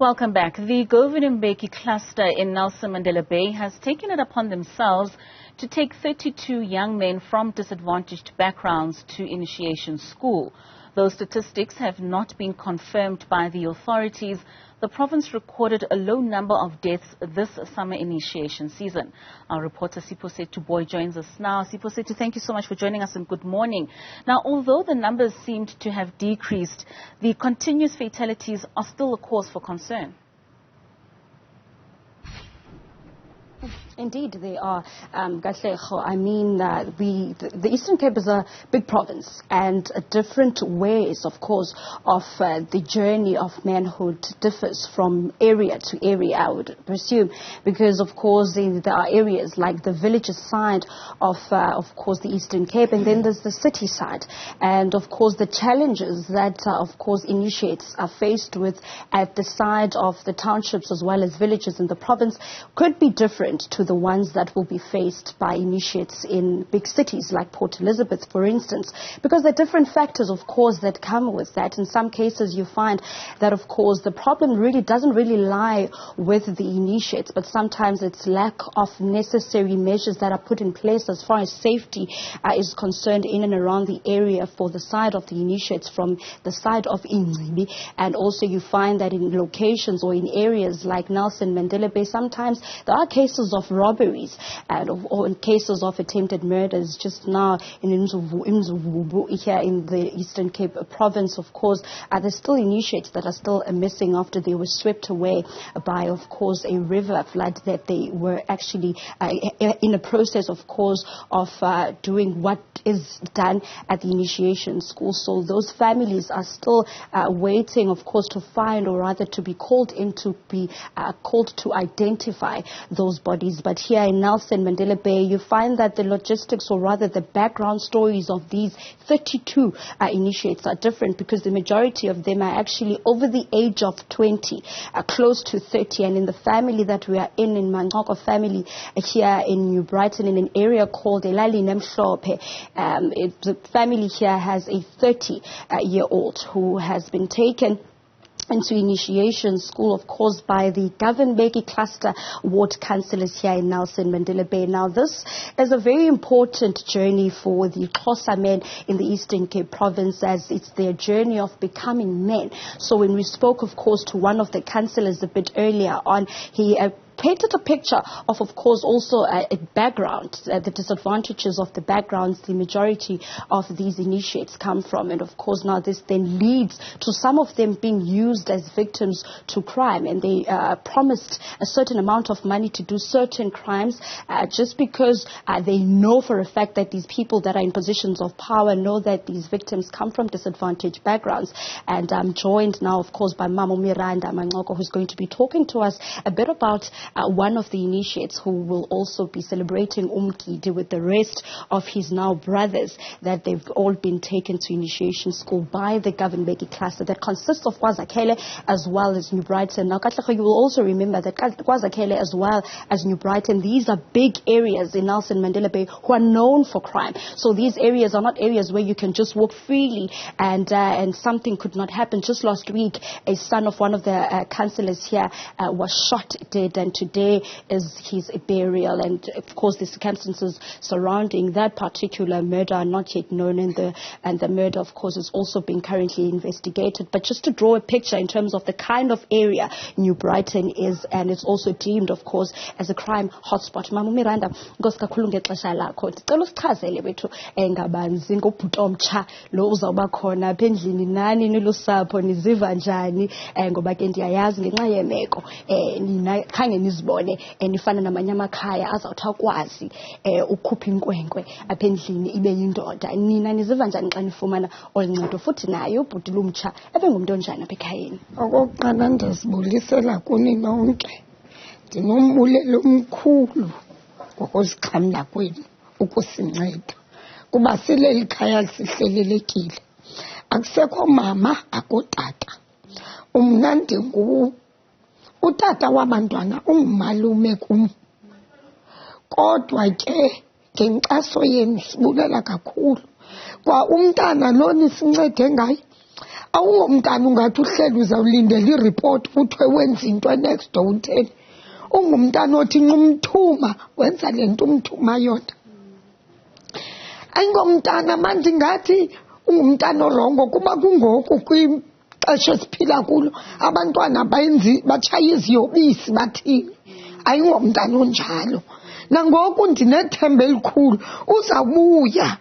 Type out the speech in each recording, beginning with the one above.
Welcome back. The Govan Mbeki cluster in Nelson Mandela Bay has taken it upon themselves to take 32 young men from disadvantaged backgrounds to initiation school. Those statistics have not been confirmed by the authorities. The province recorded a low number of deaths this summer initiation season. Our reporter Siphosethu Booi joins us now. Siphosethu, thank you so much for joining us and good morning. Now, although the numbers seemed to have decreased, the continuous fatalities are still a cause for concern. Indeed, they are. I mean, the Eastern Cape is a big province, and different ways, of course, of the journey of manhood differs from area to area, I would presume, because, of course, there are areas like the villages side of course, the Eastern Cape, and then there's the city side. And, of course, the challenges that, of course, initiates are faced with at the side of the townships as well as villages in the province could be different to the ones that will be faced by initiates in big cities like Port Elizabeth, for instance, because there are different factors, of course, that come with that. In some cases, you find that, of course, the problem really doesn't really lie with the initiates, but sometimes it's lack of necessary measures that are put in place as far as safety is concerned in and around the area for the side of the initiates from the side of Ingcibi. And also you find that in locations or in areas like Nelson Mandela Bay, sometimes there are cases of robberies or in cases of attempted murders. Just now in Newzroom here in the Eastern Cape province, of course, there's still initiates that are still missing after they were swept away by, of course, a river flood that they were actually in a process, of course, of doing what is done at the initiation school. So those families are still waiting, of course, to find, or rather to be called in to be called to identify those bodies. But here in Nelson Mandela Bay, you find that the logistics, or rather the background stories of these 32 initiates are different, because the majority of them are actually over the age of 20, close to 30. And in the family that we are in Manqoko family here in New Brighton, in an area called Elali Nemhlope, the family here has a 30-year-old who has been taken into initiation school, of course, by the Govan Mbeki cluster ward councillors here in Nelson Mandela Bay. Now, this is a very important journey for the Xhosa men in the Eastern Cape province, as it's their journey of becoming men. So when we spoke, of course, to one of the councillors a bit earlier on, he painted a picture of course, also a background, the disadvantages of the backgrounds the majority of these initiates come from. And, of course, now this then leads to some of them being used as victims to crime. And they promised a certain amount of money to do certain crimes just because they know for a fact that these people that are in positions of power know that these victims come from disadvantaged backgrounds. And I'm joined now, of course, by Mama Miranda Manqoko, who's going to be talking to us a bit about one of the initiates who will also be celebrating Umgidi with the rest of his now brothers, that they've all been taken to initiation school by the Govan Mbeki cluster that consists of KwaZakhele as well as New Brighton. Now, you will also remember that KwaZakhele as well as New Brighton, these are big areas in Nelson Mandela Bay who are known for crime. So these areas are not areas where you can just walk freely and something could not happen. Just last week, a son of one of the councillors here was shot dead, and today is his burial. And, of course, the circumstances surrounding that particular murder are not yet known, and the murder, of course, is also being currently investigated. But just to draw a picture in terms of the kind of area New Brighton is, and it's also deemed, of course, as a crime hotspot. Mama Miranda, Nkosi kakhulu ngexesha lakho. Ndicela usichazele bethu ngabanzi ngobhuti omtsha lo uzawuba khona apha endlini, nani nilusapho niziva njani, ngoba ke ndiyayazi ngenxa yemeko nina khange nizibone nifana namanye amakhaya azawuthi akwazi ukhupha inkwenkwe apha endlini ibe yindoda. Nina niziva njani xa nifumana oluncedo, futhi naye ubhuti lumtsha ebengumntu onjani apha ekhayeni? Okokuqala ndizibulisela kuni nonke, ndinombulelo omkhulu ngokuzixhamla kwenu ukusinceda, kuba sileli khaya sihlelelekile, akusekho mama akutata. Mna ndinguwo utata wabantwana, ungumalume kum. Kodwa ke ngenkxaso yenu sibulela kakhulu. Kwa umntana lo nisincede ngaye, awungomntana ungathi uhleli uzawulindela ireport kuthiwe wenza into next door utheni. Ungumntana othi nqumthuma wenza lento umthuma yona. Ayingomntana manje ngathi ungumntana orongo kuba kungoku kwixesha esiphila kulo abantwana batshaya iziyobisi bathini. Ayingomntana onjalo. Nangoku ndinethemba elikhulu uzawubuya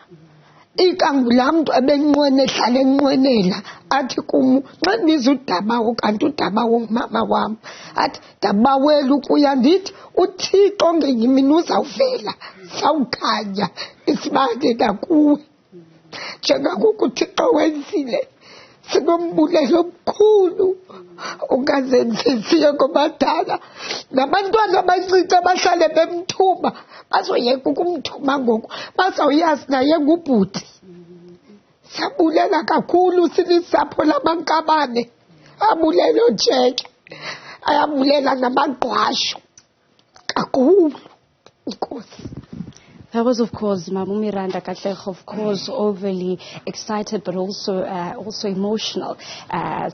ikambu lam mntu ebenqwene ehlala enqwenela athi kum xa ndibiza udabawo kanti udabawo ngumama wam athi dabawela ukuya ndithi uThixo ngenye imini uzawuvela sawukhanya isibane nakuwe njengakuko uThixo wenzile. Sinombulelo omkhulu ungazenzisiyo ngobadala nabantwana abancinci abahlale bemthuma bazoyeka ukumthuma ngoku bazawuyazi naye ngubhuti. Siyabulela kakhulu silisapho lamankabane, abulela oJeke, ayabulela namagqwasho kakhulu. Inkosi. That was, of course, Mamu Miranda Katlego, of course, overly excited, but also emotional.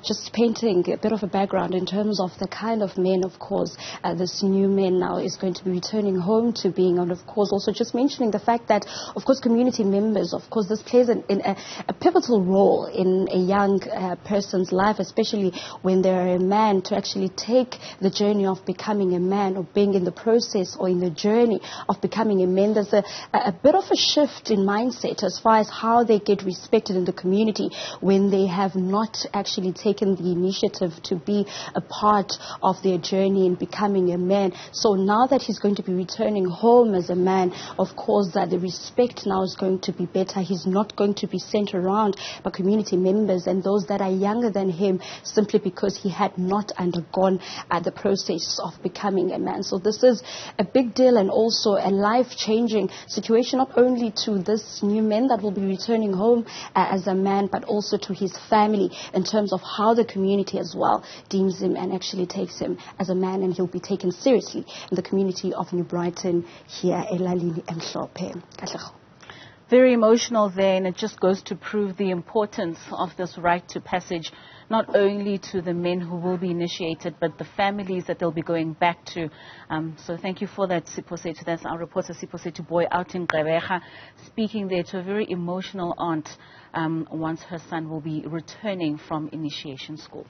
Just painting a bit of a background in terms of the kind of men, of course, this new man now is going to be returning home to being, and of course, also just mentioning the fact that, of course, community members, of course, this plays a pivotal role in a young person's life, especially when they're a man, to actually take the journey of becoming a man, or being in the process or in the journey of becoming a man. There's a bit of a shift in mindset as far as how they get respected in the community when they have not actually taken the initiative to be a part of their journey in becoming a man. So now that he's going to be returning home as a man, of course, that the respect now is going to be better. He's not going to be sent around by community members and those that are younger than him simply because he had not undergone the process of becoming a man. So this is a big deal and also a life-changing situation, not only to this new man that will be returning home as a man, but also to his family in terms of how the community as well deems him and actually takes him as a man, and he'll be taken seriously in the community of New Brighton here, Elalini and Mhlophe. Very emotional there, and it just goes to prove the importance of this rite to passage, not only to the men who will be initiated, but the families that they'll be going back to. So thank you for that, Siphosethu. That's our reporter, Siphosethu Booi, out in Gqeberha, speaking there to a very emotional aunt once her son will be returning from initiation school.